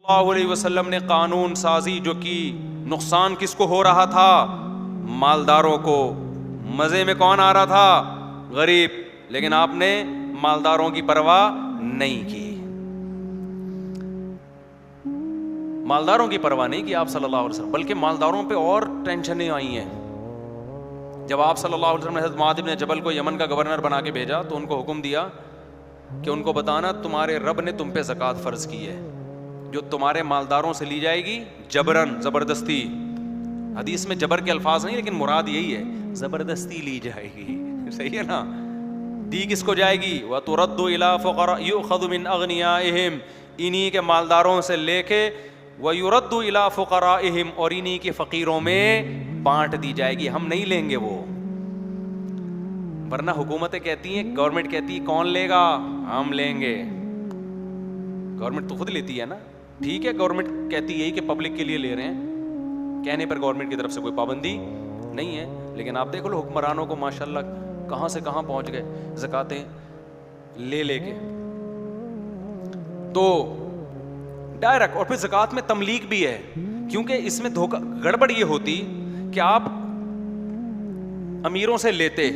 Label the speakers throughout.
Speaker 1: اللہ علیہ وسلم نے قانون سازی جو کی، نقصان کس کو ہو رہا تھا؟ مالداروں کو۔ مزے میں کون آ رہا تھا؟ غریب۔ لیکن آپ نے مالداروں کی پرواہ نہیں کی، مالداروں کی پرواہ نہیں کی آپ صلی اللہ علیہ وسلم، بلکہ مالداروں پہ اور ٹینشنیں آئی ہیں۔ جب آپ صلی اللہ علیہ وسلم نے حضرت معاذ بن جبل کو یمن کا گورنر بنا کے بھیجا تو ان کو حکم دیا کہ ان کو بتانا تمہارے رب نے تم پہ زکوٰۃ فرض کی ہے، جو تمہارے مالداروں سے لی جائے گی جبرن، زبردستی۔ حدیث میں جبر کے الفاظ نہیں، لیکن مراد یہی ہے، زبردستی لی جائے گی، صحیح ہے نا؟ دی کس کو جائے گی؟ وَتُرَدُّ إِلَىٰ فُقَرَاء يُؤْخَذُ مِنْ أَغْنِيَائِهِمْ، انہی کے مالداروں سے لے کے، وَيُرَدُّ إِلَىٰ فُقَرَائِهِمْ، اور انہی کے فقیروں میں بانٹ دی جائے گی، ہم نہیں لیں گے وہ۔ ورنہ حکومتیں کہتی ہیں، گورنمنٹ کہتی ہے کون لے گا؟ ہم لیں گے۔ گورنمنٹ تو خود لیتی ہے نا، ٹھیک ہے، گورنمنٹ کہتی ہے کہ پبلک کے لیے لے رہے ہیں، کہنے پر گورنمنٹ کی طرف سے کوئی پابندی نہیں ہے، لیکن آپ دیکھ لو حکمرانوں کو ماشاءاللہ کہاں سے کہاں پہنچ گئے زکاتیں لے لے کے۔ تو ڈائریکٹ، اور پھر زکات میں تملیک بھی ہے، کیونکہ اس میں دھوکہ گڑبڑ یہ ہوتی کہ آپ امیروں سے لیتے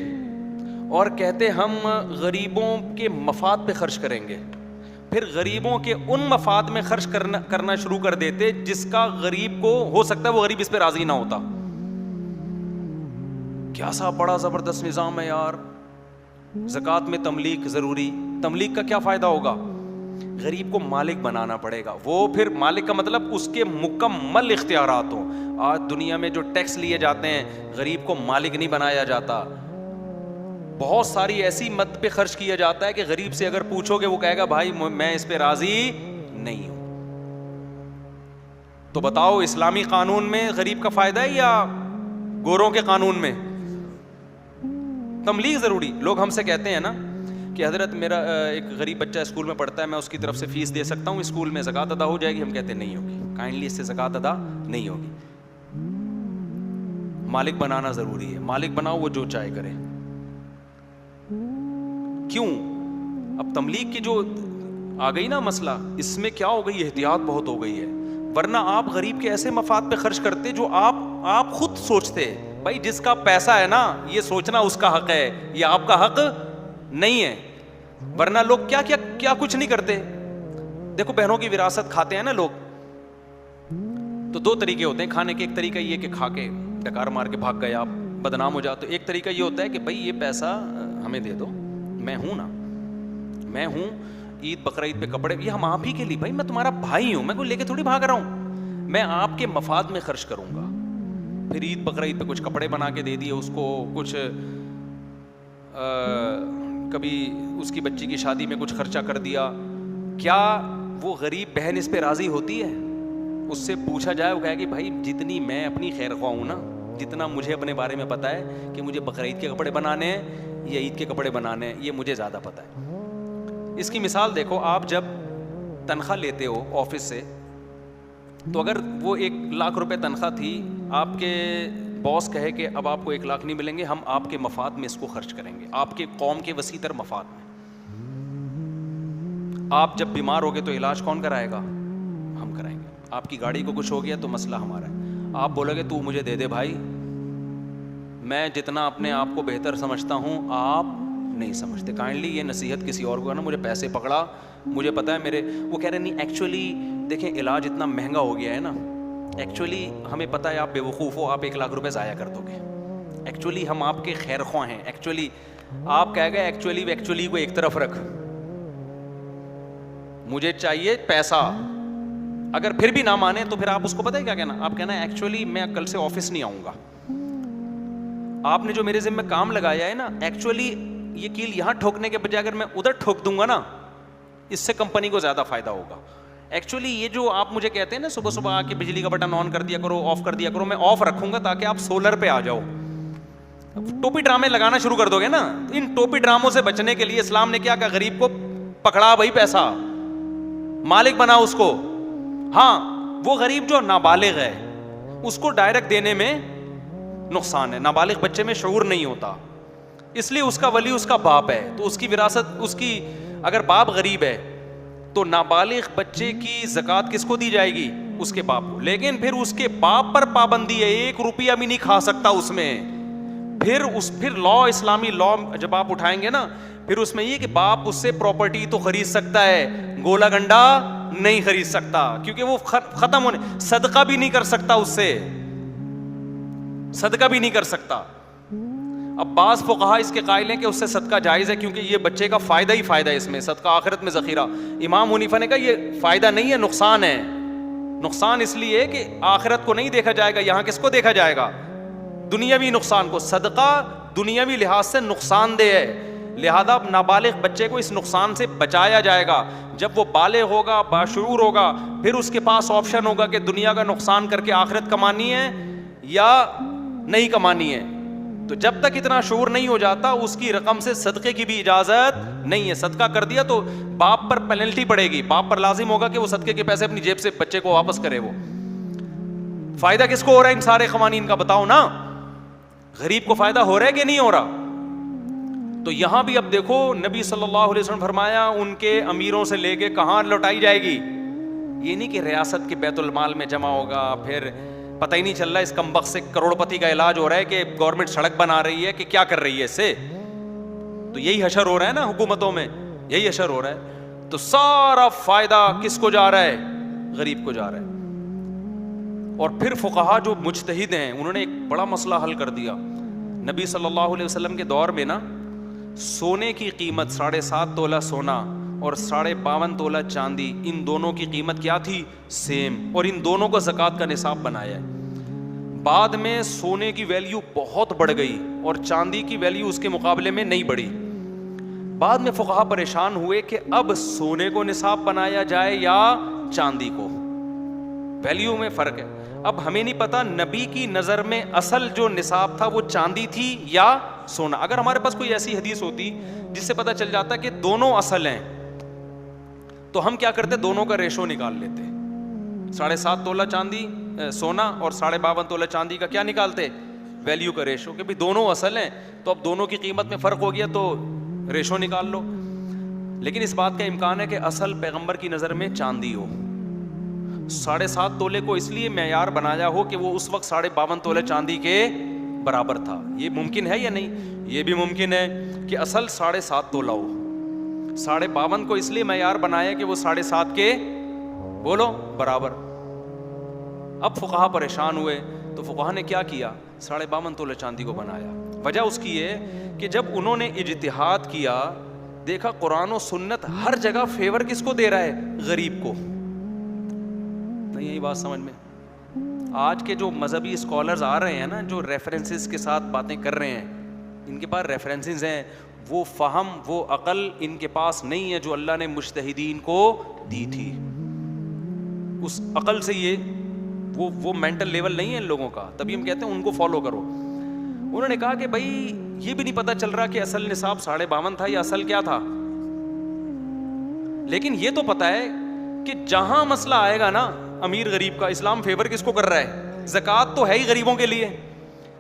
Speaker 1: اور کہتے ہم غریبوں کے مفاد پہ خرچ کریں گے، پھر غریبوں کے ان مفاد میں خرچ کرنا شروع کر دیتے جس کا غریب کو ہو سکتا ہے وہ غریب اس پہ راضی نہ ہوتا۔ کیا سا بڑا زبردست نظام ہے یار، زکوٰۃ میں تملیک ضروری۔ تملیک کا کیا فائدہ ہوگا؟ غریب کو مالک بنانا پڑے گا، وہ پھر مالک کا مطلب اس کے مکمل اختیارات ہوں۔ آج دنیا میں جو ٹیکس لیے جاتے ہیں، غریب کو مالک نہیں بنایا جاتا، بہت ساری ایسی مد پہ خرچ کیا جاتا ہے کہ غریب سے اگر پوچھو گے وہ کہے گا بھائی میں اس پہ راضی نہیں ہوں۔ تو بتاؤ اسلامی قانون میں غریب کا فائدہ ہے یا گوروں کے قانون میں؟ تملیغ ضروری۔ لوگ ہم سے کہتے ہیں نا کہ حضرت میرا ایک غریب بچہ اسکول میں پڑھتا ہے، میں اس کی طرف سے فیس دے سکتا ہوں، اسکول میں زکوٰۃ ادا ہو جائے گی؟ ہم کہتے ہیں نہیں ہوگی، کائنڈلی اس سے زکوٰۃ ادا نہیں ہوگی۔ مالک بنانا ضروری ہے، مالک بناؤ، وہ جو چاہے کرے۔ کیوں؟ اب تملیغ کی جو آ گئی نا مسئلہ، اس میں کیا ہو گئی، احتیاط بہت ہو گئی ہے، ورنہ آپ غریب کے ایسے مفاد پہ خرچ کرتے جو آپ خود سوچتے، بھائی جس کا پیسہ ہے نا یہ سوچنا اس کا حق ہے، یہ آپ کا حق نہیں ہے۔ ورنہ لوگ کیا کچھ نہیں کرتے۔ دیکھو بہنوں کی وراثت کھاتے ہیں نا لوگ، تو دو طریقے ہوتے ہیں کھانے کے۔ ایک طریقہ یہ کہ کھا کے ڈکار مار کے بھاگ گئے، آپ بدنام ہو جاتے۔ ایک طریقہ یہ ہوتا ہے کہ بھائی یہ پیسہ ہمیں دے دو، میں ہوں نا، میں ہوں، عید بقرعید پہ کپڑے یہ ہم آپ ہی کے لیے، بھائی میں تمہارا بھائی ہوں، میں کوئی لے کے تھوڑی بھاگ رہا ہوں، میں آپ کے مفاد میں خرچ کروں گا۔ پھر عید بقرعید پہ کچھ کپڑے بنا کے دے دیے اس کو، کچھ کبھی اس کی بچی کی شادی میں کچھ خرچہ کر دیا۔ کیا وہ غریب بہن اس پہ راضی ہوتی ہے؟ اس سے پوچھا جائے وہ کہے کہ بھائی جتنی میں اپنی خیر خواہ ہوں نا، جتنا مجھے اپنے بارے میں پتا ہے کہ مجھے بقرعید کے کپڑے بنانے ہیں یا عید کے کپڑے بنانے ہیں، یہ مجھے زیادہ پتا ہے۔ اس کی مثال دیکھو، آپ جب تنخواہ لیتے ہو آفس سے، تو اگر وہ 1,00,000 روپے تنخواہ تھی، آپ کے باس کہے کہ اب آپ کو 1,00,000 نہیں ملیں گے، ہم آپ کے مفاد میں اس کو خرچ کریں گے، آپ کے قوم کے وسیع تر مفاد میں۔ آپ جب بیمار ہوگے تو علاج کون کرائے گا؟ ہم کرائیں گے۔ آپ کی گاڑی کو کچھ ہو گیا تو مسئلہ ہمارا ہے، آپ بولو گے تو مجھے دے دے بھائی، میں جتنا اپنے آپ کو بہتر سمجھتا ہوں آپ نہیں سمجھتے، کائنڈلی یہ نصیحت کسی اور کو نا، مجھے پیسے پکڑا، مجھے پتا ہے میرے، وہ کہہ رہے نہیں ایکچولی دیکھیں علاج اتنا مہنگا ہو گیا ہے نا، ایکچولی ہمیں پتا ہے آپ بے وقوف ہو، آپ 1,00,000 روپے ضائع کر دو گے، ایکچولی ہم آپ کے خیر خواہ ہیں، ایکچولی آپ کہہ گئے ایکچولی کو ایک طرف رکھ، مجھے چاہیے پیسہ۔ اگر پھر بھی نہ مانے تو پھر آپ اس کو پتہ ہے کیا کہنا، آپ کہنا ایکچولی میں کل سے آفس نہیں آؤں گا، آپ نے جو میرے ذمہ کام لگایا ہے نا، ایکچولی یہ کیل یہاں ٹھوکنے کے بجائے اگر میں ادھر ٹھوک دوں گا نا، اس سے کمپنی کو زیادہ فائدہ ہوگا۔ ایکچولی یہ جو آپ مجھے کہتے ہیں نا صبح صبح آ کے بجلی کا بٹن آن کر دیا کرو، آف کر دیا کرو، میں آف رکھوں گا تاکہ آپ سولر پہ آ جاؤ۔ ٹوپی ڈرامے لگانا شروع کر دو گے نا، ان ٹوپی ڈراموں سے بچنے کے لیے اسلام نے کیا کہا، غریب کو پکڑا بھائی پیسہ، مالک بنا اس کو۔ ہاں وہ غریب جو نابالغ ہے اس کو ڈائریکٹ دینے میں نقصان ہے، نابالغ بچے میں شعور نہیں ہوتا، اس لیے اس کا ولی اس کا باپ ہے، تو اس کی وراثت، اس کی اگر باپ غریب ہے تو نابالغ بچے کی زکوٰۃ کس کو دی جائے گی؟ اس کے باپ کو. لیکن پھر اس کے باپ پر پابندی ہے, 1 روپیہ بھی نہیں کھا سکتا اس میں. پھر لا, اسلامی لا جب آپ اٹھائیں گے نا, پھر اس میں یہ کہ باپ اس سے پراپرٹی تو خرید سکتا ہے, گولا گنڈا نہیں خرید سکتا, کیونکہ وہ ختم ہونے, صدقہ بھی نہیں کر سکتا اس سے, صدقہ بھی نہیں کر سکتا. اب بعض فقہا اس کے قائل ہیں کہ اس سے صدقہ جائز ہے, کیونکہ یہ بچے کا فائدہ ہی فائدہ ہے اس میں, صدقہ آخرت میں ذخیرہ. امام حنیفہ نے کہا یہ فائدہ نہیں ہے, نقصان ہے. نقصان اس لیے کہ آخرت کو نہیں دیکھا جائے گا, یہاں کس کو دیکھا جائے گا؟ دنیاوی نقصان کو. صدقہ دنیاوی لحاظ سے نقصان دہ ہے, لہذا اب نابالغ بچے کو اس نقصان سے بچایا جائے گا. جب وہ بالغ ہوگا, باشعور ہوگا, پھر اس کے پاس آپشن ہوگا کہ دنیا کا نقصان کر کے آخرت کمانی ہے یا نہیں کمانی ہے. تو جب تک اتنا شعور نہیں ہو جاتا, اس کی رقم سے صدقے کی بھی اجازت نہیں ہے. صدقہ کر دیا تو باپ پر پینلٹی پڑے گی, باپ پر لازم ہوگا کہ وہ صدقے کے پیسے اپنی جیب سے بچے کو واپس کرے. وہ فائدہ کس کو ہو رہا ہے ان سارے قوانین کا؟ بتاؤ نا, غریب کو فائدہ ہو رہا ہے کہ نہیں ہو رہا؟ تو یہاں بھی اب دیکھو, نبی صلی اللہ علیہ وسلم فرمایا ان کے امیروں سے لے کے کہاں لوٹائی جائے گی. یہ نہیں کہ ریاست کے بیت المال میں جمع ہوگا, پھر پتہ ہی نہیں چل رہا اس کمبخت سے کروڑ پتی کا علاج ہو رہا ہے کہ گورنمنٹ سڑک بنا رہی ہے کہ کیا کر رہی ہے اس سے. تو یہی حشر ہو رہا ہے نا حکومتوں میں, یہی حشر ہو رہا ہے. تو سارا فائدہ کس کو جا رہا ہے؟ غریب کو جا رہا ہے. اور پھر فقہا جو مجتہد ہیں انہوں نے ایک بڑا مسئلہ حل کر دیا. نبی صلی اللہ علیہ وسلم کے دور میں نا سونے کی قیمت 7.5 تولہ سونا اور 52.5 تولہ چاندی, ان دونوں کی قیمت کیا تھی؟ سیم. اور ان دونوں کو زکوٰۃ کا نصاب بنایا ہے. بعد میں سونے کی ویلیو بہت بڑھ گئی اور چاندی کی ویلیو اس کے مقابلے میں نہیں بڑھی. بعد میں فقہا پریشان ہوئے کہ اب سونے کو نصاب بنایا جائے یا چاندی کو, ویلیو میں فرق ہے. اب ہمیں نہیں پتا نبی کی نظر میں اصل جو نصاب تھا وہ چاندی تھی یا سونا. اگر ہمارے پاس کوئی ایسی حدیث ہوتی جس سے پتا چل جاتا کہ دونوں اصل ہیں, تو ہم کیا کرتے؟ دونوں کا ریشو نکال لیتے. 7.5 تولہ چاندی سونا اور 52.5 تولہ چاندی کا کیا نکالتے؟ ویلیو کا ریشو, کہ بھی دونوں اصل ہیں, تو اب دونوں کی قیمت میں فرق ہو گیا تو ریشو نکال لو. لیکن اس بات کا امکان ہے کہ اصل پیغمبر کی نظر میں چاندی ہو. 7.5 تولے کو اس لیے معیار بنایا ہو کہ وہ اس وقت 52.5 تولے چاندی کے برابر تھا. یہ ممکن ہے یا نہیں؟ یہ بھی ممکن ہے کہ اصل 7.5 تولہ ہو. 52.5 کو اس لیے معیار بنایا کہ وہ 7.5 کے بولو برابر. اب فقہا پریشان ہوئے تو فقہا نے کیا کیا؟ 52.5 تولہ چاندی کو بنایا. وجہ اس کی ہے کہ جب انہوں نے اجتہاد کیا, دیکھا قرآن و سنت ہر جگہ فیور کس کو دے رہا ہے؟ غریب کو. نہیں یہی بات سمجھ میں؟ آج کے جو مذہبی اسکالرز آ رہے ہیں نا, جو ریفرنسز کے ساتھ باتیں کر رہے ہیں, ان کے پاس ریفرنسز ہیں, وہ فہم وہ عقل ان کے پاس نہیں ہے جو اللہ نے مجتہدین کو دی تھی. اس عقل سے یہ وہ مینٹل لیول نہیں ہے ان لوگوں کا, تبھی ہم کہتے ہیں ان کو فالو کرو. انہوں نے کہا کہ بھائی یہ بھی نہیں پتا چل رہا کہ اصل نصاب 52.5 تھا یا اصل کیا تھا, لیکن یہ تو پتا ہے کہ جہاں مسئلہ آئے گا نا امیر غریب کا, اسلام فیور کس کو کر رہا ہے؟ زکوٰۃ تو ہے ہی غریبوں کے لیے.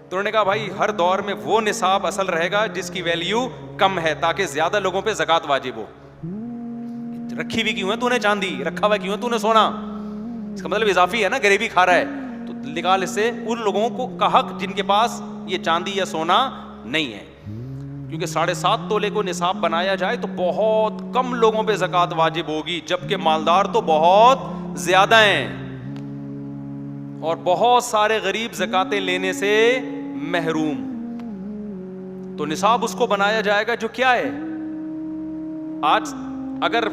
Speaker 1: تو انہوں نے کہا بھائی ہر دور میں وہ نصاب اصل رہے گا جس کی ویلیو کم ہے, تاکہ زیادہ لوگوں پہ زکوٰۃ واجب ہو. رکھی ہوئی کیوں ہے تو نے چاندی, رکھا ہوا کیوں ہے تو نے سونا؟ اس کا مطلب اضافی ہے نا, غریبی کھا رہا ہے, تو نکال اس سے ان لوگوں کو کا حق جن کے پاس یہ چاندی یا سونا نہیں ہے. کیونکہ 7.5 تولے کو نصاب بنایا جائے تو بہت کم لوگوں پہ زکوٰۃ واجب ہوگی, جبکہ مالدار تو بہت زیادہ ہیں اور بہت سارے غریب زکاتیں لینے سے محروم. تو نصاب اس کو بنایا جائے گا جو کیا ہے. آج اگر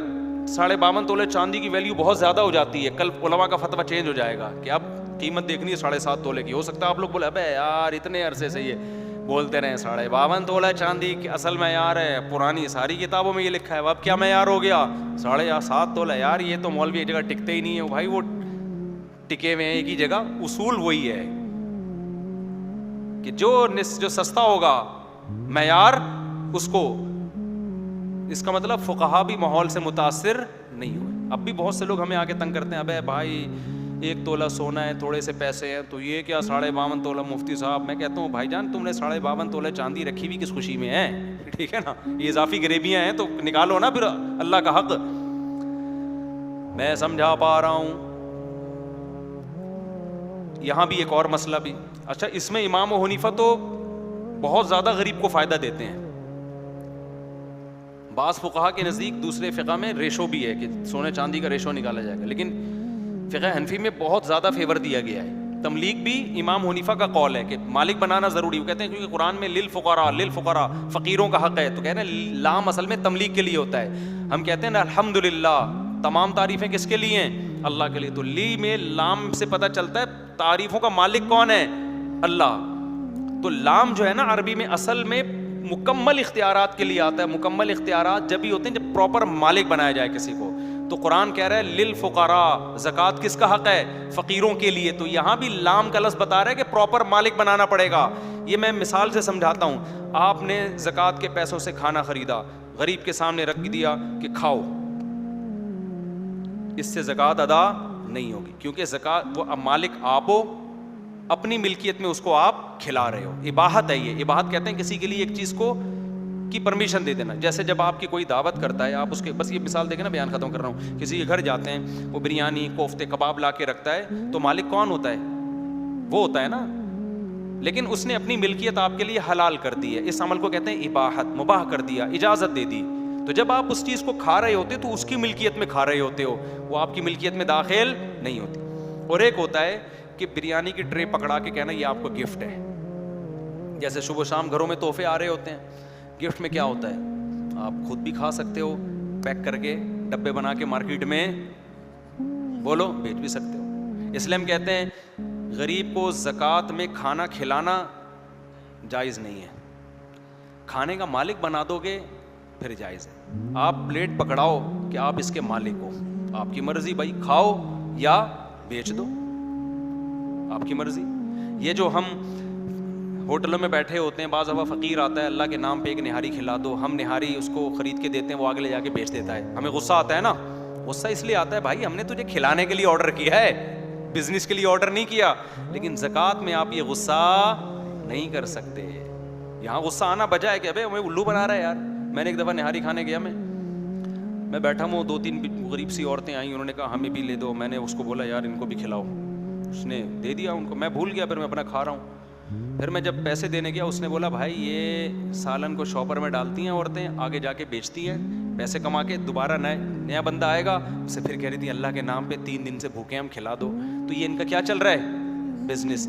Speaker 1: 52.5 تولے چاندی کی ویلیو بہت زیادہ ہو جاتی ہے, کل علماء کا فتویٰ چینج ہو جائے گا کہ اب قیمت دیکھنی ہے 7.5 تولے کی. ہو سکتا ہے آپ لوگ بولے ابے یار اتنے عرصے سے یہ بولتے رہے 52.5 تولہ چاندی کی اصل معیار ہے, پرانی ساری کتابوں میں یہ لکھا ہے, اب کیا معیار ہو گیا 7.5 تولہ؟ یار یہ تو مولوی ایک جگہ ٹکتے ہی نہیں ہے بھائی, وہ ٹکے ہوئے ہیں ایک ہی جگہ. اصول وہی ہے کہ جو سستا ہوگا معیار اس کو. اس کا مطلب فقہا بھی ماحول سے متاثر نہیں ہوئے. اب بھی بہت سے لوگ ہمیں آگے تنگ کرتے ہیں, ابے بھائی 1 تولہ سونا ہے, تھوڑے سے پیسے ہیں, تو یہ کیا 52.5 تولہ مفتی صاحب. میں کہتا ہوں بھائی جان تم نے 52.5 تولہ چاندی رکھی ہوئی کس خوشی میں ہے؟ ٹھیک ہے نا, یہ اضافی غریبیاں ہیں تو نکالو نا پھر اللہ کا حق. میں سمجھا پا رہا ہوں. یہاں بھی ایک اور مسئلہ بھی. اچھا اس میں امام ابو حنیفہ تو بہت زیادہ غریب کو فائدہ دیتے ہیں. بعض فقہا کے نزدیک دوسرے فقہ میں ریشو بھی ہے کہ سونے چاندی کا ریشو نکالا جائے گا, لیکن فقہ حنفی میں بہت زیادہ فیور دیا گیا ہے. تملیک بھی امام حنیفہ کا قول ہے کہ مالک بنانا ضروری. وہ کہتے ہیں کیونکہ قرآن میں للفقراء فقیروں کا حق ہے, تو کہہ رہے ہیں لام اصل میں تملیک کے لیے ہوتا ہے. ہم کہتے ہیں نا الحمدللہ, تمام تعریفیں کس کے لیے ہیں؟ اللہ کے لیے. تو لی میں لام سے پتہ چلتا ہے تعریفوں کا مالک کون ہے؟ اللہ. تو لام جو ہے نا عربی میں اصل میں مکمل اختیارات کے لیے آتا ہے. مکمل اختیارات جب بھی ہوتے ہیں جب پراپر مالک بنایا جائے کسی کو. تو قرآن کہہ رہا ہے للفقراء, زکوٰۃ کس کا حق ہے؟ فقیروں کے لیے. تو یہاں بھی لام کا لفظ بتا رہا ہے کہ پراپر مالک بنانا پڑے گا. یہ میں مثال سے سمجھاتا ہوں. آپ نے زکوٰۃ کے پیسوں سے کھانا خریدا, غریب کے سامنے رکھ دیا کہ کھاؤ, اس سے زکوٰۃ ادا نہیں ہوگی, کیونکہ زکوٰۃ وہ مالک آپ ہو, اپنی ملکیت میں اس کو آپ کھلا رہے ہو. اباحت ہے یہ. اباحت کہتے ہیں کسی کے لیے ایک چیز کو کی پرمیشن دے دینا. جیسے جب آپ کی کوئی دعوت کرتا ہے, آپ اس کے, بس یہ مثال دیکھیں نا, بیان ختم کر رہا ہوں. کسی کے گھر جاتے ہیں, وہ بریانی کوفتے کباب لا کے رکھتا ہے, تو مالک کون ہوتا ہے؟ وہ ہوتا ہے نا. لیکن اس نے اپنی ملکیت آپ کے لیے حلال کر دی ہے. اس عمل کو کہتے ہیں اباحت, مباح کر دیا, اجازت دے دی. تو جب آپ اس چیز کو کھا رہے ہوتے تو اس کی ملکیت میں کھا رہے ہوتے ہو, وہ آپ کی ملکیت میں داخل نہیں ہوتی. اور ایک ہوتا ہے کہ بریانی کی ٹرے پکڑا کے کہنا یہ آپ کو گفٹ ہے. جیسے صبح شام گھروں میں تحفے آ رہے ہوتے ہیں, گفٹ میں کیا ہوتا ہے؟ آپ خود بھی کھا سکتے ہو, پیک کر کے ڈبے بنا کے مارکیٹ میں بولو بیچ بھی سکتے ہو. اس لیے ہم کہتے ہیں غریب کو زکوٰۃ میں کھانا کھلانا جائز نہیں ہے. کھانے کا مالک بنا دو گے پھر جائز ہے. آپ پلیٹ پکڑاؤ کہ آپ اس کے مالک ہو, آپ کی مرضی بھائی, کھاؤ یا بیچ دو, آپ کی مرضی. یہ جو ہم ہوٹلوں میں بیٹھے ہوتے ہیں, بعض دفعہ فقیر آتا ہے, اللہ کے نام پہ ایک نہاری کھلا دو, ہم نہاری اس کو خرید کے دیتے ہیں, وہ آگے لے جا کے بیچ دیتا ہے. ہمیں غصہ آتا ہے نا. غصہ اس لیے آتا ہے بھائی ہم نے تجھے کھلانے کے لیے آرڈر کیا ہے, بزنس کے لیے آرڈر نہیں کیا. لیکن زکوٰۃ میں آپ یہ غصہ نہیں کر سکتے. یہاں غصہ آنا بجا ہے کہ ابے ہمیں الو بنا رہا ہے یار. میں نے ایک دفعہ نہاری کھانے گیا, میں بیٹھا ہوں, 2-3 غریب سی عورتیں آئیں, انہوں نے کہا ہمیں بھی لے دو. میں نے اس کو بولا یار ان کو بھی کھلاؤ, اس نے دے دیا ان کو. میں بھول گیا, پھر میں اپنا کھا رہا ہوں. پھر میں جب پیسے دینے گیا, اس نے بولا بھائی یہ سالن کو شاپر میں ڈالتی ہیں عورتیں, آگے جا کے بیچتی ہیں, پیسے کما کے دوبارہ نیا بندہ آئے گا اسے پھر کہہ رہی تھی اللہ کے نام پہ 3 دن سے بھوکے ہم, کھلا دو. تو یہ ان کا کیا چل رہا ہے؟ بزنس.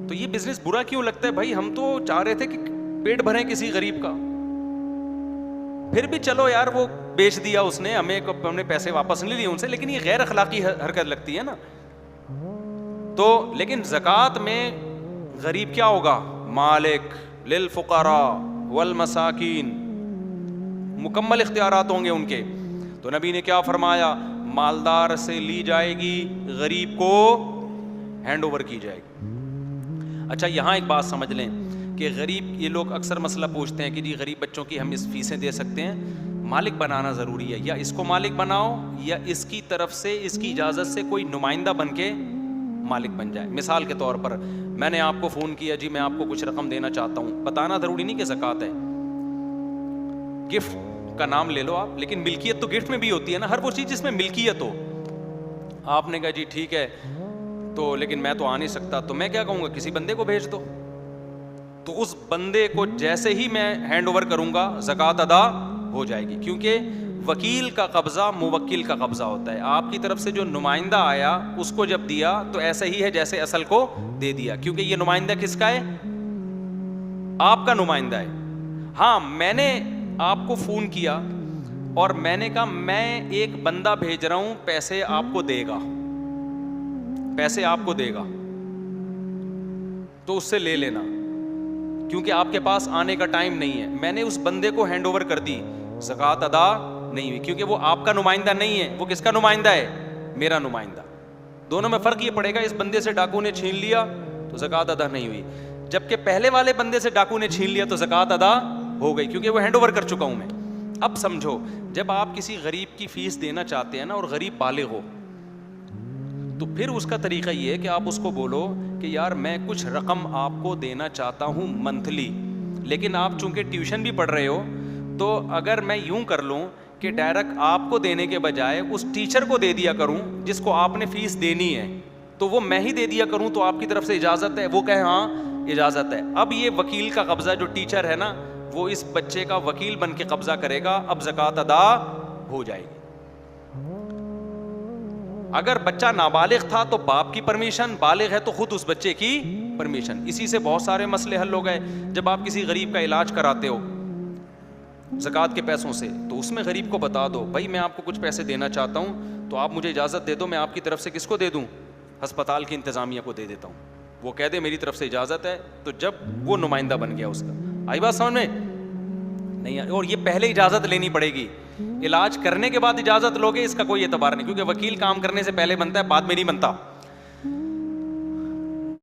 Speaker 1: تو یہ بزنس برا کیوں لگتا ہے بھائی؟ ہم تو چاہ رہے تھے کہ پیٹ بھریں کسی غریب کا. پھر بھی چلو یار وہ بیچ دیا اس نے, ہم نے پیسے واپس نہیں لیے ان سے, لیکن یہ غیر اخلاقی حرکت لگتی ہے نا. تو لیکن زکوٰۃ میں غریب کیا ہوگا؟ مالک. للفقراء والمساکین, مکمل اختیارات ہوں گے ان کے. تو نبی نے کیا فرمایا؟ مالدار سے لی جائے گی, غریب کو ہینڈ اوور کی جائے گی. اچھا یہاں ایک بات سمجھ لیں کہ غریب, یہ لوگ اکثر مسئلہ پوچھتے ہیں کہ جی غریب بچوں کی ہم اس فیسیں دے سکتے ہیں, مالک بنانا ضروری ہے, یا اس کو مالک بناؤ یا اس کی طرف سے اس کی اجازت سے کوئی نمائندہ بن کے مالک بن جائے. مثال کے طور پر میں نے آپ کو فون کیا, جی میں آپ کو کچھ رقم دینا چاہتا ہوں, بتانا ضروری نہیں کہ زکوٰۃ ہے, گفٹ کا نام لے لو آپ, لیکن ملکیت تو گفٹ میں بھی ہوتی ہے نا, ہر وہ چیز جس میں ملکیت ہو. آپ نے کہا جی ٹھیک ہے تو لیکن میں تو آ نہیں سکتا, تو میں کیا کہوں گا کسی بندے کو بھیج دو. تو اس بندے کو جیسے ہی میں ہینڈ اوور کروں گا زکوٰۃ ادا ہو جائے گی, کیونکہ وکیل کا قبضہ موکل کا قبضہ ہوتا ہے. آپ کی طرف سے جو نمائندہ آیا اس کو جب دیا تو ایسے ہی ہے جیسے اصل کو دے دیا, کیونکہ یہ نمائندہ کس کا ہے؟ آپ کا نمائندہ ہے. ہاں میں نے آپ کو فون کیا اور میں نے کہا میں ایک بندہ بھیج رہا ہوں, پیسے آپ کو دے گا, پیسے آپ کو دے گا, تو اس سے لے لینا, کیونکہ آپ کے پاس آنے کا ٹائم نہیں ہے. میں نے اس بندے کو ہینڈ اوور کر دی, زکوٰۃ ادا نہیں ہوئی, کیونکہ وہ آپ کا نمائندہ نہیں ہے, وہ کس کا نمائندہ ہے؟ میرا نمائندہ. دونوں میں فرق یہ پڑے گا, اس بندے سے ڈاکو نے چھین لیا تو زکوٰۃ ادا نہیں ہوئی, جبکہ پہلے والے بندے سے ڈاکو نے چھین لیا تو زکوٰۃ ادا ہو گئی, کیونکہ وہ ہینڈ اوور کر چکا ہوں میں. اب سمجھو, جب آپ کسی غریب کی فیس دینا چاہتے ہیں نا, اور غریب بالغ ہو, تو پھر اس کا طریقہ یہ ہے کہ آپ اس کو بولو کہ یار میں کچھ رقم آپ کو دینا چاہتا ہوں منتھلی, لیکن آپ چونکہ ٹیوشن بھی پڑھ رہے ہو, تو اگر میں یوں کر لوں کہ ڈائریکٹ آپ کو دینے کے بجائے اس ٹیچر کو دے دیا کروں جس کو آپ نے فیس دینی ہے, تو وہ میں ہی دے دیا کروں, تو آپ کی طرف سے اجازت ہے؟ وہ کہے ہاں اجازت ہے. اب یہ وکیل کا قبضہ, جو ٹیچر ہے نا وہ اس بچے کا وکیل بن کے قبضہ کرے گا, اب زکوٰۃ ادا ہو جائے گی. اگر بچہ نابالغ تھا تو باپ کی پرمیشن, بالغ ہے تو خود اس بچے کی پرمیشن. اسی سے بہت سارے مسئلے حل ہو گئے. جب آپ کسی غریب کا علاج کراتے ہو زکوٰۃ کے پیسوں سے, تو اس میں غریب کو بتا دو بھائی میں آپ کو کچھ پیسے دینا چاہتا ہوں, تو آپ مجھے اجازت دے دو, میں آپ کی طرف سے کس کو دے دوں؟ ہسپتال کی انتظامیہ کو دے دیتا ہوں. وہ کہہ دے میری طرف سے اجازت ہے, تو جب وہ نمائندہ بن گیا اس کا. آئی بات سمجھ میں؟ نہیں, اور یہ پہلے اجازت لینی پڑے گی. علاج کرنے کے بعد اجازت لوگے اس کا کوئی اعتبار نہیں, کیونکہ وکیل کام کرنے سے پہلے بنتا ہے, بعد میں نہیں بنتا.